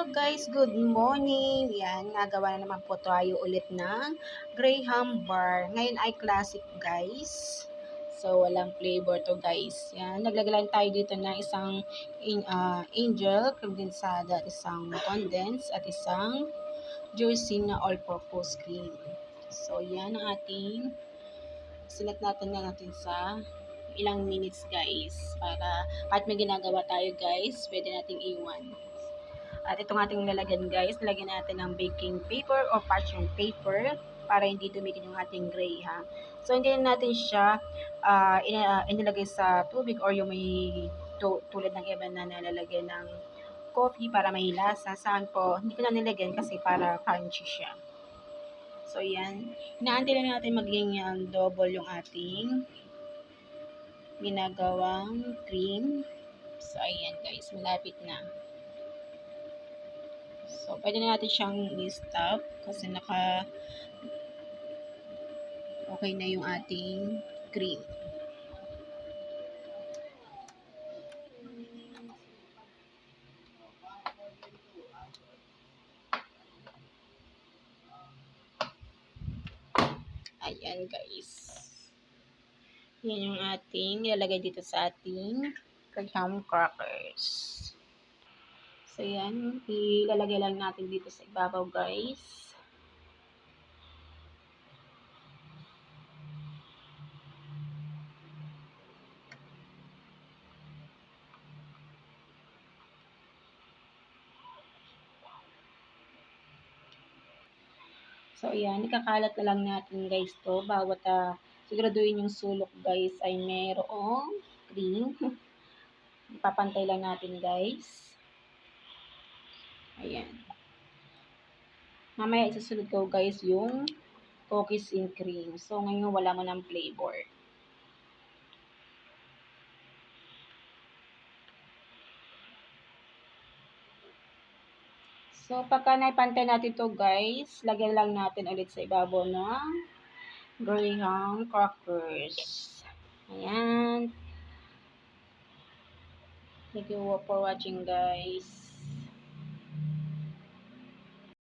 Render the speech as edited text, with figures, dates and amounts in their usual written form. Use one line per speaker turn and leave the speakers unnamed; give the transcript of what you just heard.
Hello guys, good morning. Yan, nagawa na naman po tayo ulit ng Graham Bar. Ngayon ay classic guys. So, walang flavor to guys. Yan, naglagay lang tayo dito ng isang angel, condensada, at isang condense, at isang jersey na all-purpose cream. So, yan ang ating silat natin sa ilang minutes guys. Para kahit may ginagawa tayo guys, pwede nating iwan. At itong ating lalagyan guys, lagyan natin ng baking paper o parchment paper para hindi dumikit yung ating gray ha. So hindi natin siya inilagay sa tubig or yung may tulad ng iba na nalalagyan ng coffee para may lasa. Saan po, hindi ko na nilagyan kasi para crunchy siya. So yan, inaantay lang natin maging double yung ating ginagawang cream. So ayan guys, malapit na. So, pwede na natin siyang i-stop kasi okay na yung ating cream. Ayan guys. Yan yung ating ilalagay dito sa ating graham crackers. So, yan. Ilalagay lang natin dito sa ibabaw guys. So, ayan. Ikakalat na lang natin guys to. Bawat siguraduhin yung sulok guys ay mayroong cream. Ipapantay lang natin guys. Ayan. Mamaya isusunod ko guys yung cookies and cream. So, ngayon wala mo ng flavor. So, pagka naipantay natin to guys, lagyan lang natin ulit sa ibabaw ng graham crackers. Ayan. Thank you for watching guys.